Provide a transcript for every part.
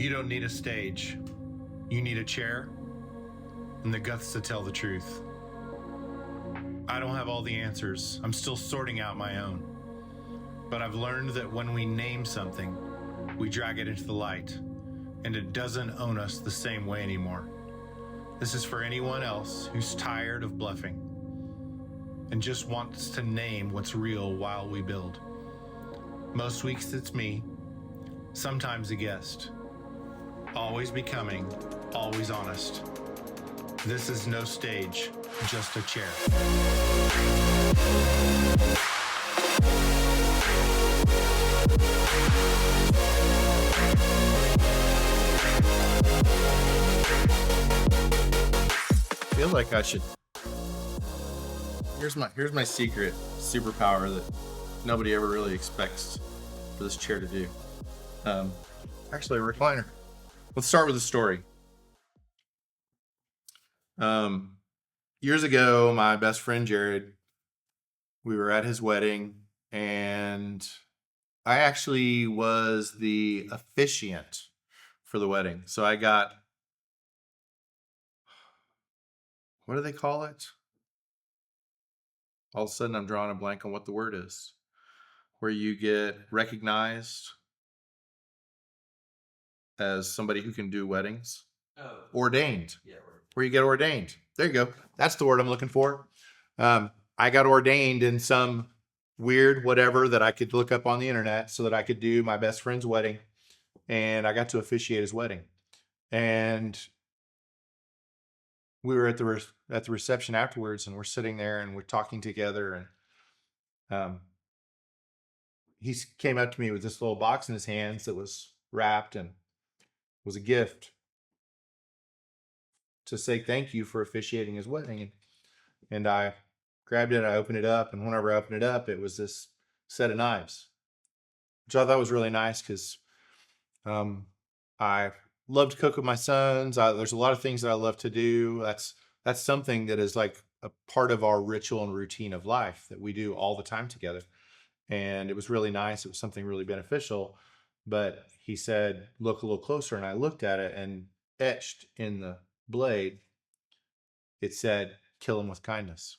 You don't need a stage. You need a chair and the guts to tell the truth. I don't have all the answers. I'm still sorting out my own. But I've learned that when we name something, we drag it into the light, and it doesn't own us the same way anymore. This is for anyone else who's tired of bluffing and just wants to name what's real while we build. Most weeks it's me, sometimes a guest. Always becoming, always honest. This is no stage, just a chair. I feel like I should. Here's my secret superpower that nobody ever really expects for this chair to do. Actually, a recliner. Let's start with a story. Years ago, my best friend Jerrod, we were at his wedding, and I actually was the officiant for the wedding. So I got, what do they call it? All of a sudden, I'm drawing a blank on what the word is. Where you get recognized as somebody who can do weddings. Oh. Ordained. Yeah. Where you get ordained. There you go. That's the word I'm looking for. I got ordained in some weird whatever that I could look up on the internet so that I could do my best friend's wedding. And I got to officiate his wedding. And we were at the reception afterwards, and we're sitting there and we're talking together, and he came up to me with this little box in his hands that was wrapped and was a gift to say thank you for officiating his wedding. And I grabbed it, I opened it up, and whenever I opened it up, it was this set of knives, which I thought was really nice because I love to cook with my sons. There's a lot of things that I love to do. That's something that is like a part of our ritual and routine of life that we do all the time together. And it was really nice. It was something really beneficial. But he said, look a little closer. And I looked at it, and etched in the blade, it said, kill him with kindness.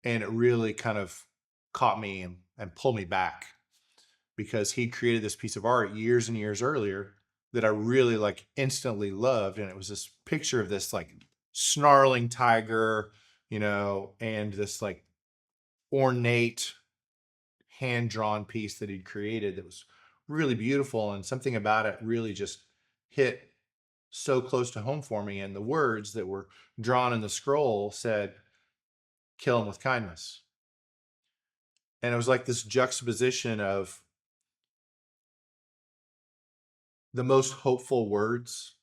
And it really kind of caught me and pulled me back, because he created this piece of art years and years earlier that I really like instantly loved. And it was this picture of this like snarling tiger, and this like ornate hand-drawn piece that he'd created that was really beautiful. And something about it really just hit so close to home for me. And the words that were drawn in the scroll said, kill him with kindness. And it was like this juxtaposition of the most hopeful words,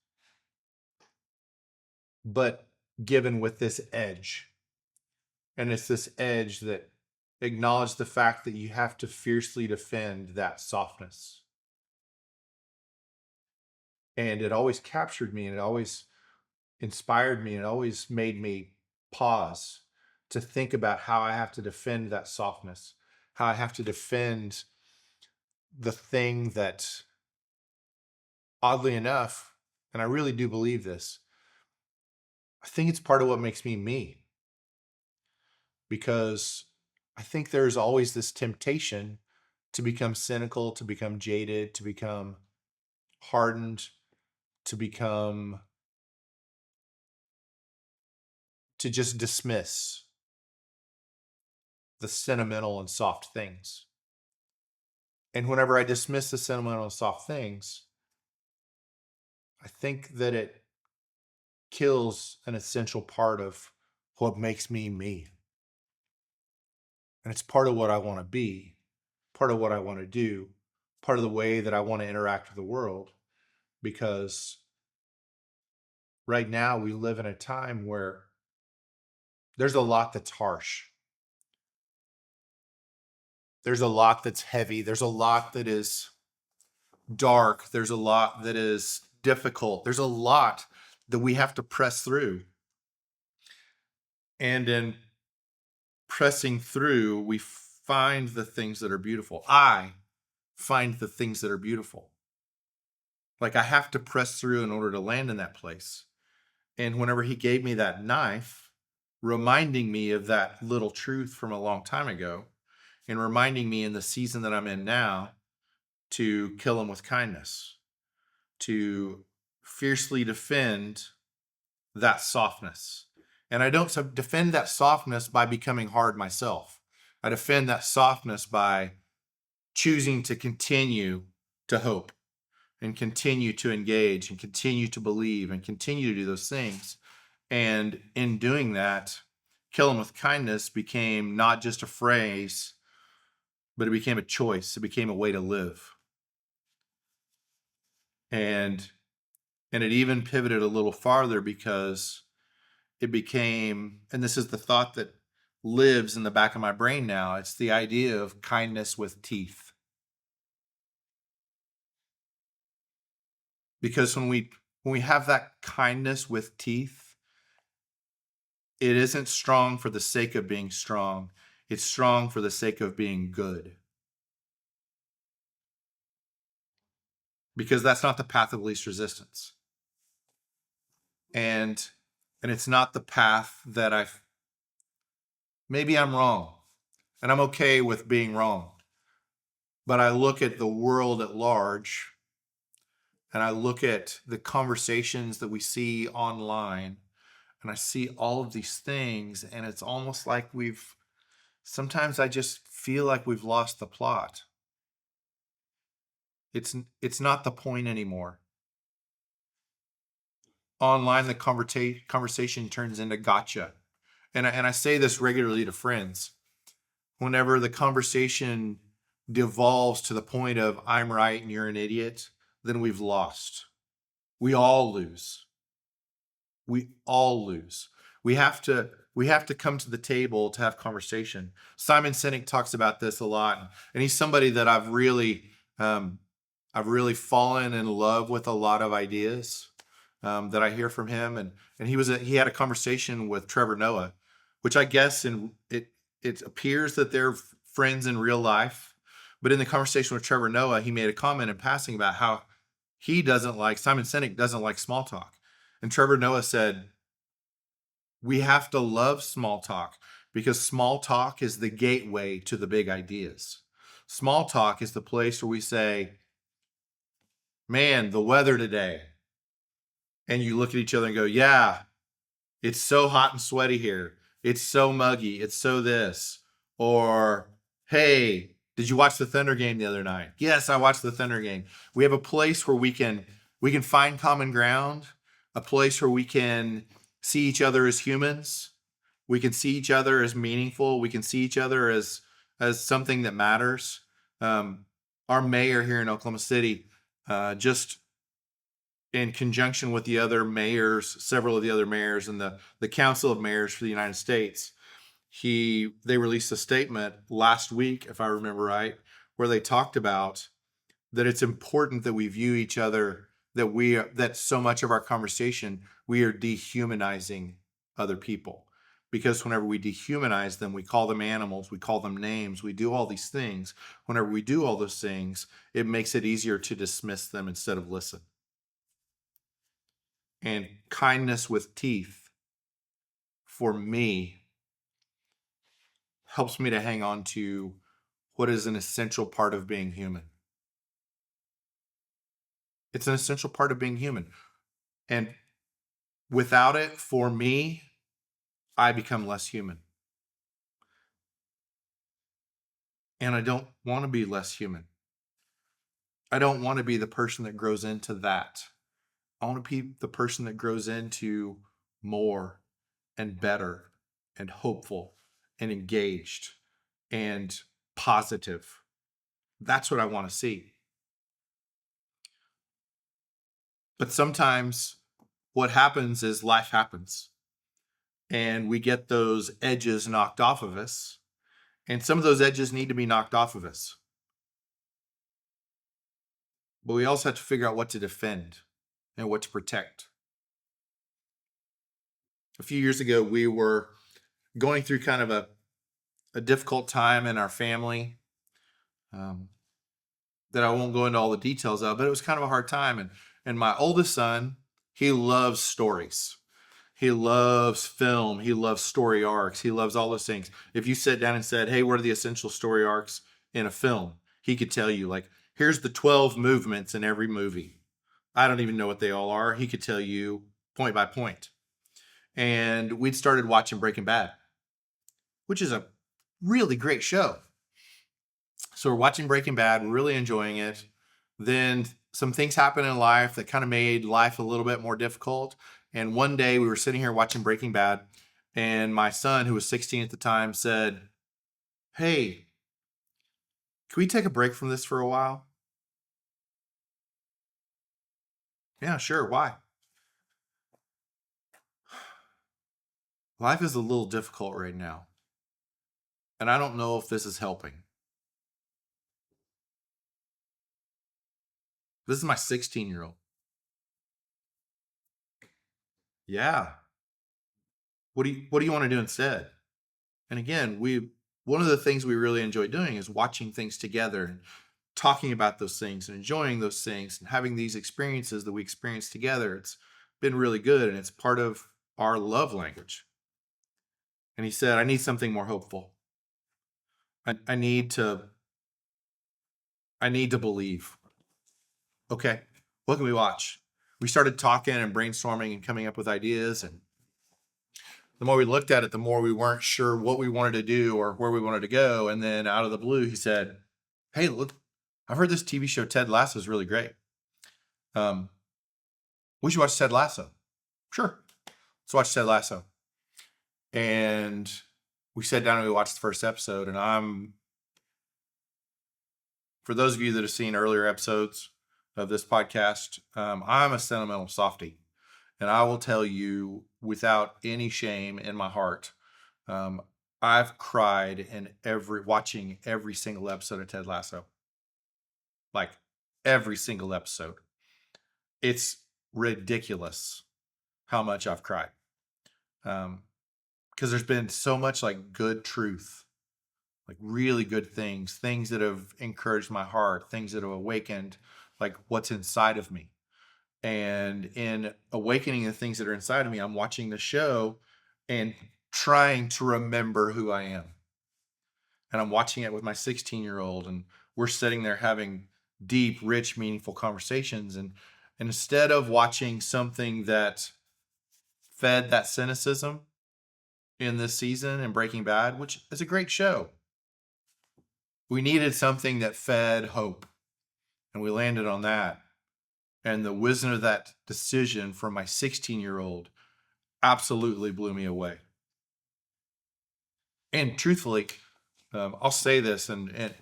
but given with this edge. And it's this edge that acknowledged the fact that you have to fiercely defend that softness. And it always captured me, and it always inspired me, and it always made me pause to think about how I have to defend that softness, how I have to defend the thing that, oddly enough, and I really do believe this, I think it's part of what makes me me. Because I think there's always this temptation to become cynical, to become jaded, to become hardened, to just dismiss the sentimental and soft things. And whenever I dismiss the sentimental and soft things, I think that it kills an essential part of what makes me me. And it's part of what I want to be, part of what I want to do, part of the way that I want to interact with the world. Because right now we live in a time where there's a lot that's harsh. There's a lot that's heavy. There's a lot that is dark. There's a lot that is difficult. There's a lot that we have to press through. And in pressing through, we find the things that are beautiful. I find the things that are beautiful. Like I have to press through in order to land in that place. And whenever he gave me that knife, reminding me of that little truth from a long time ago, and reminding me in the season that I'm in now to kill him with kindness, to fiercely defend that softness. And I don't defend that softness by becoming hard myself. I defend that softness by choosing to continue to hope and continue to engage and continue to believe and continue to do those things. And in doing that, kill him with kindness became not just a phrase, but it became a choice. It became a way to live. And it even pivoted a little farther because it became, and this is the thought that lives in the back of my brain now, it's the idea of kindness with teeth. Because when we have that kindness with teeth, it isn't strong for the sake of being strong. It's strong for the sake of being good. Because that's not the path of least resistance. And it's not the path that maybe I'm wrong. And I'm okay with being wrong. But I look at the world at large, and I look at the conversations that we see online, and I see all of these things, and it's almost like sometimes I just feel like we've lost the plot. It's not the point anymore. Online, the conversation turns into gotcha. And I say this regularly to friends. Whenever the conversation devolves to the point of I'm right and you're an idiot, then we've lost. We all lose. We all lose. We have to come to the table to have conversation. Simon Sinek talks about this a lot, and he's somebody that I've really fallen in love with a lot of ideas that I hear from him. And he had a conversation with Trevor Noah, which I guess it appears that they're friends in real life. But in the conversation with Trevor Noah, he made a comment in passing about how Simon Sinek doesn't like small talk. And Trevor Noah said, we have to love small talk because small talk is the gateway to the big ideas. Small talk is the place where we say, man, the weather today. And you look at each other and go, yeah, it's so hot and sweaty here. It's so muggy. It's so this. Or, hey, did you watch the Thunder game the other night? Yes, I watched the Thunder game. We have a place where we can find common ground, a place where we can see each other as humans. We can see each other as meaningful. We can see each other as something that matters. Our mayor here in Oklahoma City, just in conjunction with the other mayors, several of the other mayors and the Council of Mayors for the United States, they released a statement last week, if I remember right, where they talked about that it's important that we view each other, that so much of our conversation, we are dehumanizing other people. Because whenever we dehumanize them, we call them animals, we call them names, we do all these things. Whenever we do all those things, it makes it easier to dismiss them instead of listen. And kindness with teeth, for me, helps me to hang on to what is an essential part of being human. It's an essential part of being human. And without it, for me, I become less human. And I don't want to be less human. I don't want to be the person that grows into that. I want to be the person that grows into more and better and hopeful and engaged and positive. That's what I want to see. But sometimes what happens is life happens and we get those edges knocked off of us. And some of those edges need to be knocked off of us. But we also have to figure out what to defend and what to protect. A few years ago, we were going through kind of a difficult time in our family. that I won't go into all the details of, but it was kind of a hard time. And my oldest son, he loves stories. He loves film. He loves story arcs. He loves all those things. If you sit down and said, "Hey, what are the essential story arcs in a film?" He could tell you, like, here's the 12 movements in every movie. I don't even know what they all are. He could tell you point by point. And we'd started watching Breaking Bad, which is a really great show. So we're watching Breaking Bad, we're really enjoying it. Then some things happened in life that kind of made life a little bit more difficult. And one day we were sitting here watching Breaking Bad, and my son, who was 16 at the time, said, "Hey, can we take a break from this for a while?" "Yeah, sure. Why?" "Life is a little difficult right now, and I don't know if this is helping." This is my 16-year-old. "Yeah. What do you want to do instead?" And again, one of the things we really enjoy doing is watching things together and talking about those things and enjoying those things and having these experiences that we experience together. It's been really good, and it's part of our love language. And he said, "I need something more hopeful. I need to believe." "Okay, what can we watch?" We started talking and brainstorming and coming up with ideas, and the more we looked at it, the more we weren't sure what we wanted to do or where we wanted to go. And then out of the blue, he said, "Hey, look, I've heard this TV show Ted Lasso is really great. Um, we should watch Ted Lasso." "Sure, let's watch Ted Lasso." And we sat down and we watched the first episode. And for those of you that have seen earlier episodes of this podcast, I'm a sentimental softie. And I will tell you without any shame in my heart, um, I've cried in watching every single episode of Ted Lasso. Like every single episode. It's ridiculous how much I've cried. Because there's been so much like good truth, like really good things that have encouraged my heart, things that have awakened like what's inside of me. And in awakening the things that are inside of me, I'm watching the show and trying to remember who I am. And I'm watching it with my 16-year-old, and we're sitting there having deep, rich, meaningful conversations. And instead of watching something that fed that cynicism in this season and Breaking Bad, which is a great show, we needed something that fed hope. And we landed on that. And the wisdom of that decision from my 16-year-old absolutely blew me away. And truthfully, I'll say this, and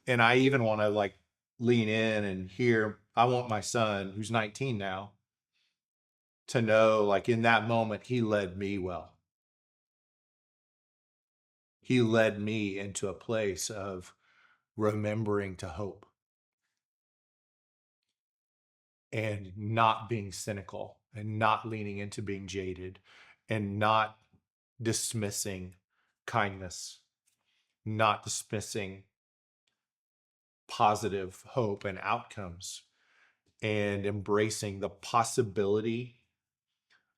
I even want to like lean in and hear. I want my son, who's 19 now, to know, like in that moment, he led me well. He led me into a place of remembering to hope and not being cynical and not leaning into being jaded and not dismissing kindness, not dismissing positive hope and outcomes, and embracing the possibility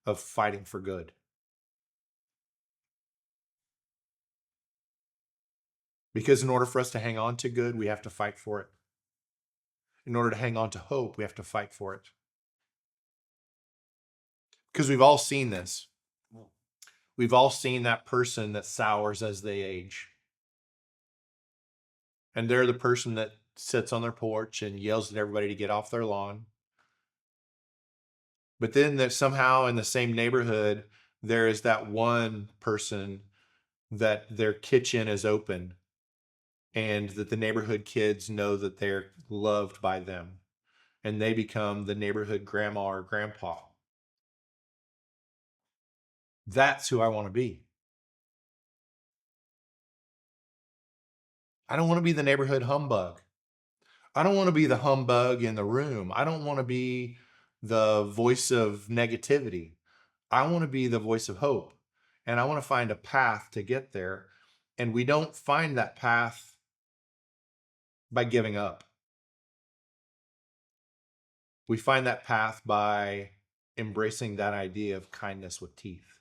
of fighting for good. Because in order for us to hang on to good, we have to fight for it. In order to hang on to hope, we have to fight for it. Because we've all seen this. We've all seen that person that sours as they age. And they're the person that sits on their porch and yells at everybody to get off their lawn. But then there's somehow in the same neighborhood, there is that one person that their kitchen is open and that the neighborhood kids know that they're loved by them. And they become the neighborhood grandma or grandpa. That's who I want to be. I don't want to be the neighborhood humbug. I don't want to be the humbug in the room. I don't want to be the voice of negativity. I want to be the voice of hope. And I want to find a path to get there. And we don't find that path by giving up. We find that path by embracing that idea of kindness with teeth.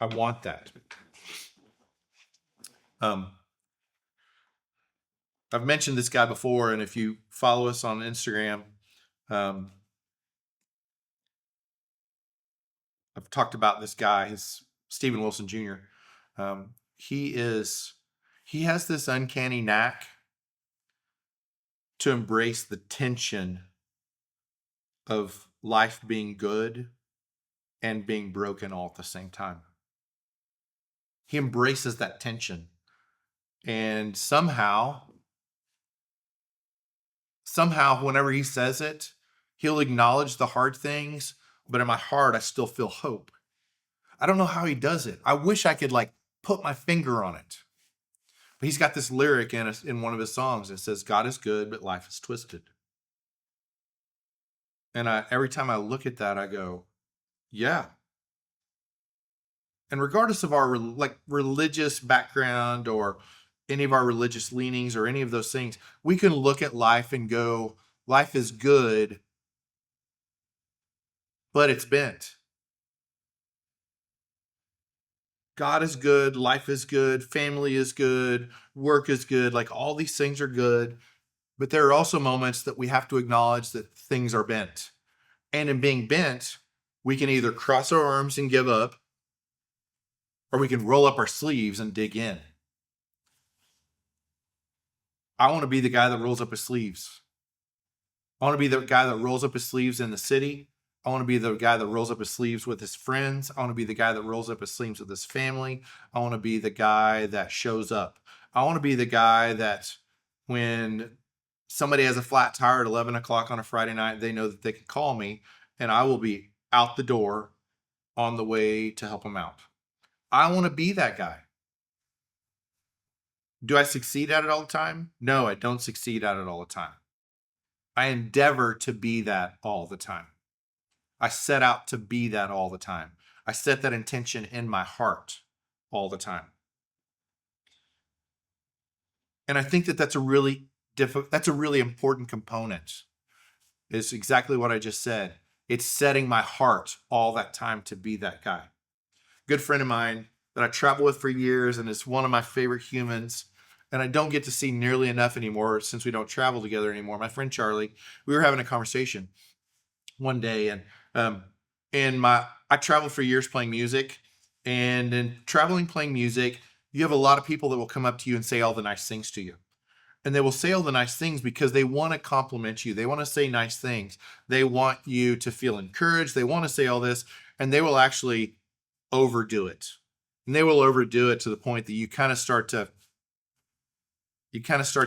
I want that. I've mentioned this guy before, and if you follow us on Instagram, I've talked about this guy. His Stephen Wilson Jr. He has this uncanny knack to embrace the tension of life being good and being broken all at the same time. He embraces that tension, and somehow, whenever he says it, he'll acknowledge the hard things, but in my heart, I still feel hope. I don't know how he does it. I wish I could put my finger on it. But he's got this lyric in one of his songs that says, God is good, but life is twisted. And every time I look at that, I go, yeah. And regardless of our religious background or any of our religious leanings or any of those things, we can look at life and go, life is good, but it's bent. God is good, life is good, family is good, work is good, all these things are good. But there are also moments that we have to acknowledge that things are bent. And in being bent, we can either cross our arms and give up, or we can roll up our sleeves and dig in. I want to be the guy that rolls up his sleeves. I want to be the guy that rolls up his sleeves in the city. I want to be the guy that rolls up his sleeves with his friends. I want to be the guy that rolls up his sleeves with his family. I want to be the guy that shows up. I want to be the guy that when somebody has a flat tire at 11 o'clock on a Friday night, they know that they can call me and I will be out the door on the way to help them out. I want to be that guy. Do I succeed at it all the time? No, I don't succeed at it all the time. I endeavor to be that all the time. I set out to be that all the time. I set that intention in my heart all the time. And I think that that's a really important component. Is exactly what I just said. It's setting my heart all that time to be that guy. Good friend of mine that I travel with for years and is one of my favorite humans, and I don't get to see nearly enough anymore since we don't travel together anymore. My friend Charlie, we were having a conversation one day, and I traveled for years playing music, and in traveling playing music, you have a lot of people that will come up to you and say all the nice things to you. And they will say all the nice things because they want to compliment you. They want to say nice things. They want you to feel encouraged. They want to say all this, and they will actually overdo it. And they will overdo it to the point that you kind of start to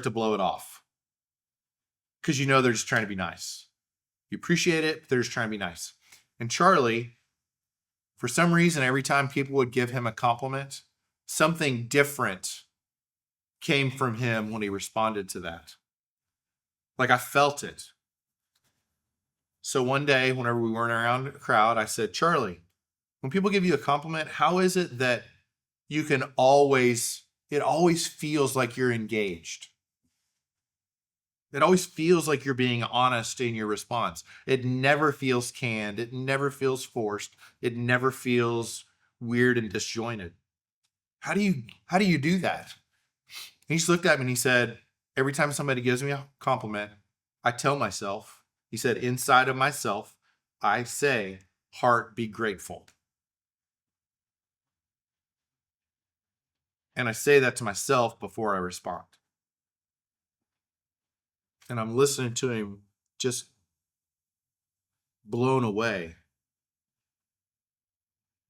blow it off. Because you know they're just trying to be nice. You appreciate it, but they're just trying to be nice. And Charlie, for some reason, every time people would give him a compliment, something different came from him when he responded to that. I felt it. So one day, whenever we weren't around a crowd, I said, Charlie, when people give you a compliment, how is it that you can it always feels like you're engaged? It always feels like you're being honest in your response. It never feels canned. It never feels forced. It never feels weird and disjointed. How do you do that? He just looked at me and he said, every time somebody gives me a compliment, I tell myself, he said, inside of myself, I say, heart, be grateful. And I say that to myself before I respond. And I'm listening to him just blown away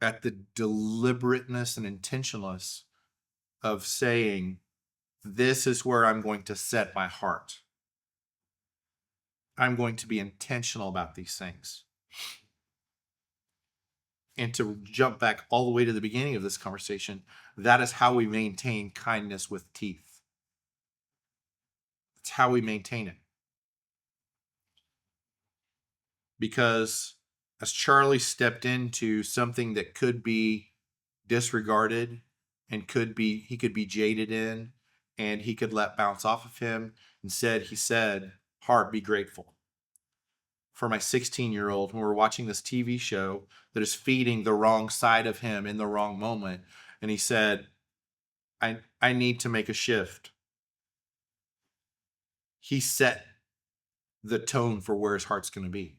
at the deliberateness and intentionalness of saying, this is where I'm going to set my heart. I'm going to be intentional about these things. And to jump back all the way to the beginning of this conversation, that is how we maintain kindness with teeth. It's how we maintain it. Because as Charlie stepped into something that could be disregarded and he could be jaded in, and he could let bounce off of him, he said, heart be grateful for my 16-year-old when we're watching this TV show that is feeding the wrong side of him in the wrong moment. And he said, I need to make a shift. He set the tone for where his heart's going to be.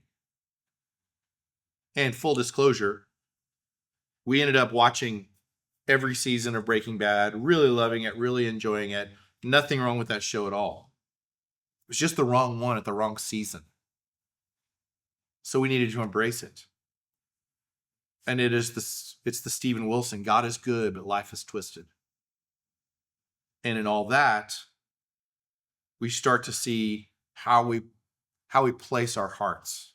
And full disclosure, we ended up watching every season of Breaking Bad, really loving it, really enjoying it. Nothing wrong with that show at all. It was just the wrong one at the wrong season. So we needed to embrace it. And it's the Steven Wilson, God is good, but life is twisted. And in all that, we start to see how we place our hearts,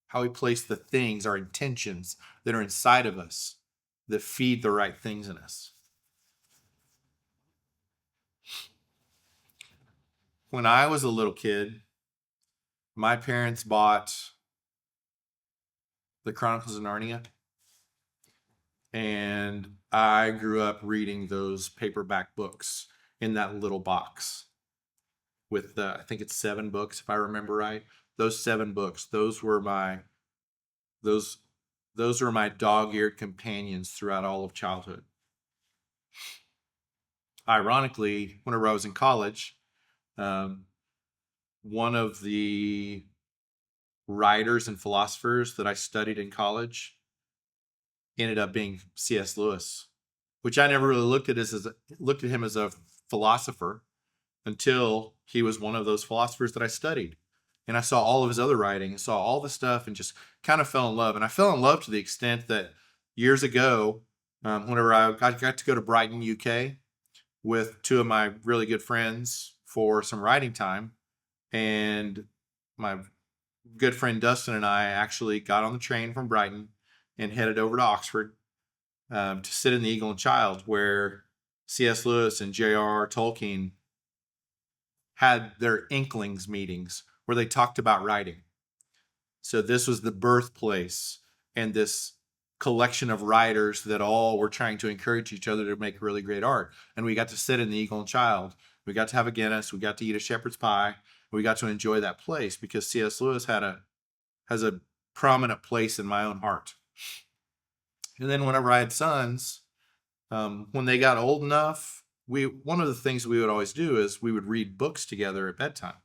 how we place the things, our intentions that are inside of us that feed the right things in us. When I was a little kid, my parents bought the Chronicles of Narnia, and I grew up reading those paperback books in that little box with I think it's 7 books, if I remember right. Those 7 books, those were my dog-eared companions throughout all of childhood. Ironically, whenever I was in college, one of the writers and philosophers that I studied in college ended up being C.S. Lewis, which I never really looked at him as a philosopher until he was one of those philosophers that I studied. And I saw all of his other writing, saw all the stuff, and just kind of fell in love. And I fell in love to the extent that years ago, whenever I got to go to Brighton, UK, with 2 of my really good friends for some writing time, and my good friend Dustin and I actually got on the train from Brighton and headed over to Oxford to sit in the Eagle and Child, where C.S. Lewis and J.R.R. Tolkien had their Inklings meetings where they talked about writing. So this was the birthplace and this collection of writers that all were trying to encourage each other to make really great art. And we got to sit in the Eagle and Child. We got to have a Guinness. We got to eat a shepherd's pie. We got to enjoy that place because C.S. Lewis has a prominent place in my own heart. And then whenever I had sons, when they got old enough, one of the things we would always do is we would read books together at bedtime.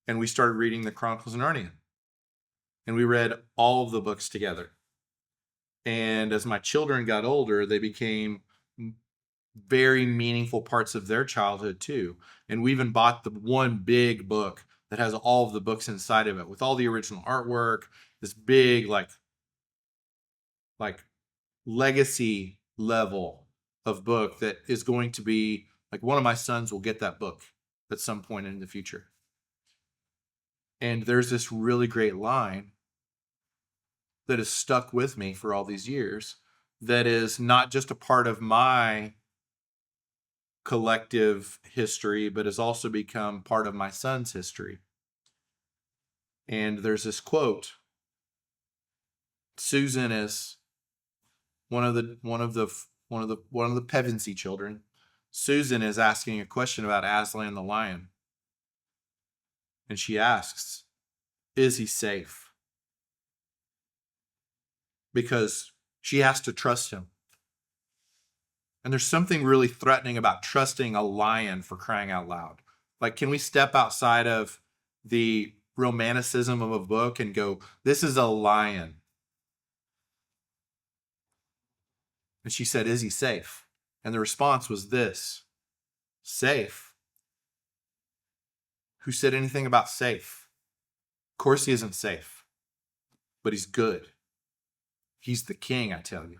And we started reading the Chronicles of Narnia. And we read all of the books together. And as my children got older, they became very meaningful parts of their childhood too. And we even bought the one big book that has all of the books inside of it with all the original artwork, this big like legacy level of book that is going to be like one of my sons will get that book at some point in the future. And there's this really great line that has stuck with me for all these years that is not just a part of my collective history, but has also become part of my son's history. And there's this quote. Susan is one of the Pevensey children. Susan is asking a question about Aslan the lion. And she asks, is he safe? Because she has to trust him. And there's something really threatening about trusting a lion, for crying out loud. Like, can we step outside of the romanticism of a book and go, this is a lion? And she said, is he safe? And the response was this: safe? Who said anything about safe? Of course he isn't safe, but he's good. He's the king, I tell you.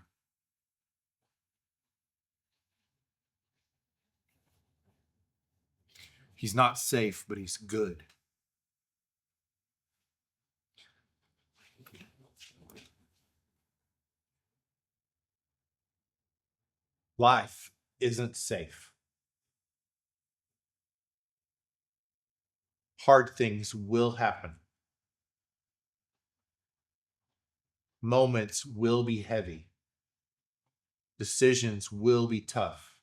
He's not safe, but he's good. Life isn't safe. Hard things will happen. Moments will be heavy. Decisions will be tough.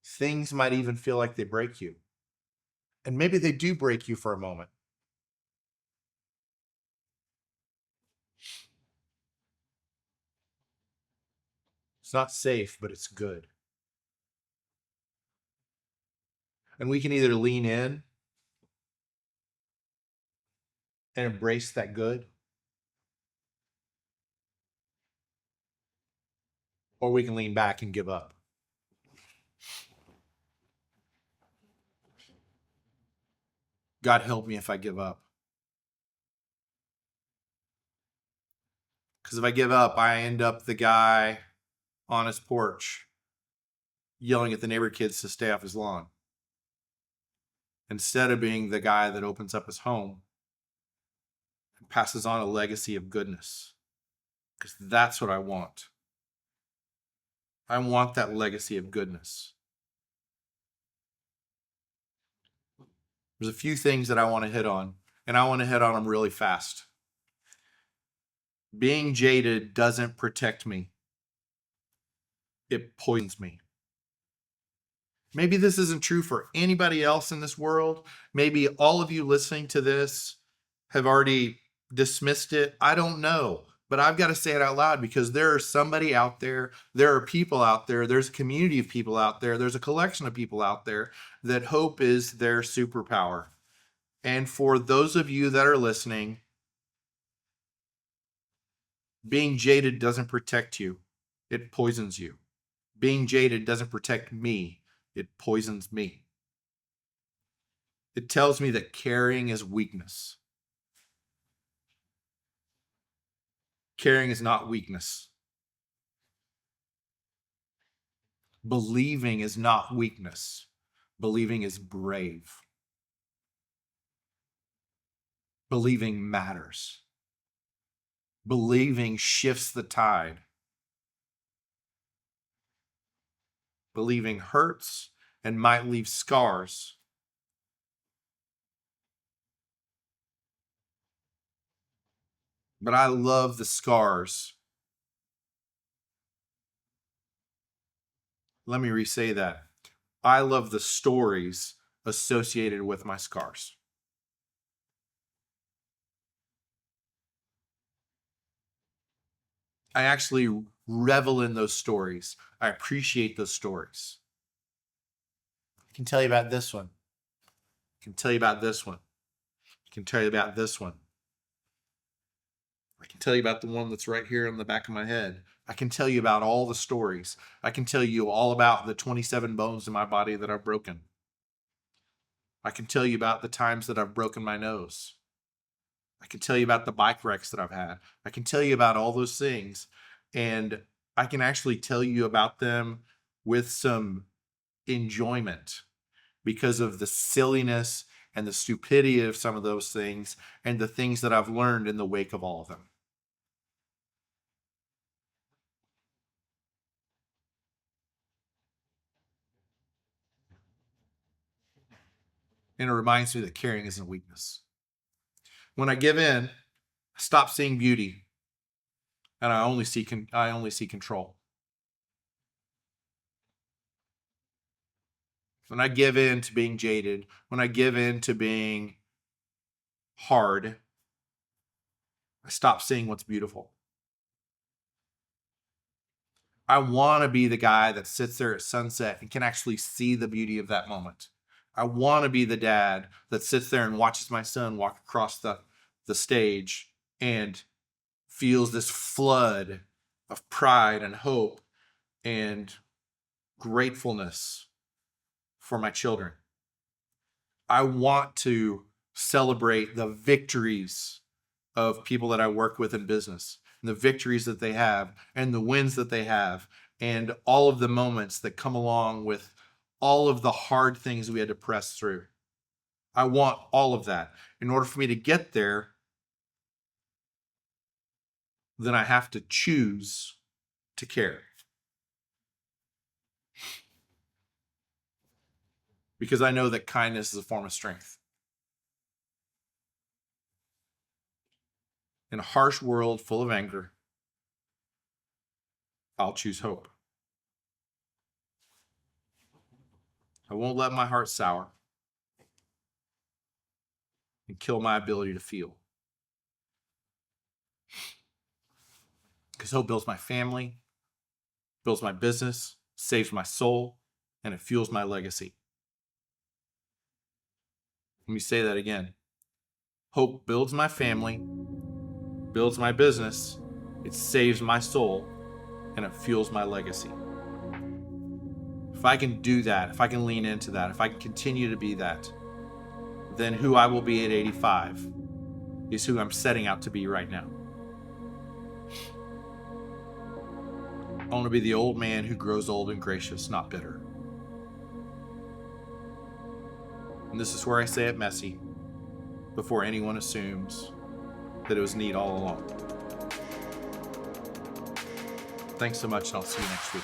Things might even feel like they break you. And maybe they do break you for a moment. It's not safe, but it's good. And we can either lean in and embrace that good, or we can lean back and give up. God help me if I give up. Because if I give up, I end up the guy on his porch yelling at the neighbor kids to stay off his lawn, instead of being the guy that opens up his home and passes on a legacy of goodness. Because that's what I want. I want that legacy of goodness. There's a few things that I want to hit on, and I want to hit on them really fast. Being jaded doesn't protect me. It poisons me. Maybe this isn't true for anybody else in this world. Maybe all of you listening to this have already dismissed it. I don't know. But I've got to say it out loud, because there is somebody out there, there are people out there, there's a community of people out there, there's a collection of people out there that hope is their superpower. And for those of you that are listening, being jaded doesn't protect you. It poisons you. Being jaded doesn't protect me. It poisons me. It tells me that caring is weakness. Caring is not weakness. Believing is not weakness. Believing is brave. Believing matters. Believing shifts the tide. Believing hurts and might leave scars. But I love the scars. Let me re-say that. I love the stories associated with my scars. I actually revel in those stories. I appreciate those stories. I can tell you about this one. I can tell you about this one. I can tell you about this one. I can tell you about the one that's right here on the back of my head. I can tell you about all the stories. I can tell you all about the 27 bones in my body that I've broken. I can tell you about the times that I've broken my nose. I can tell you about the bike wrecks that I've had. I can tell you about all those things. And I can actually tell you about them with some enjoyment, because of the silliness and the stupidity of some of those things, and the things that I've learned in the wake of all of them. And it reminds me that caring isn't a weakness. When I give in, I stop seeing beauty, and I only see control. When I give in to being jaded, when I give in to being hard, I stop seeing what's beautiful. I want to be the guy that sits there at sunset and can actually see the beauty of that moment. I want to be the dad that sits there and watches my son walk across the stage and feels this flood of pride and hope and gratefulness for my children. I want to celebrate the victories of people that I work with in business, and the victories that they have, and the wins that they have, and all of the moments that come along with all of the hard things we had to press through. I want all of that. In order for me to get there, then I have to choose to care. Because I know that kindness is a form of strength. In a harsh world full of anger, I'll choose hope. I won't let my heart sour. and kill my ability to feel. Because hope builds my family, builds my business, saves my soul, and it fuels my legacy. Let me say that again. Hope builds my family, builds my business, it saves my soul, and it fuels my legacy. If I can do that, if I can lean into that, if I can continue to be that, then who I will be at 85 is who I'm setting out to be right now. I want to be the old man who grows old and gracious, not bitter. And this is where I say it messy, before anyone assumes that it was neat all along. Thanks so much, and I'll see you next week.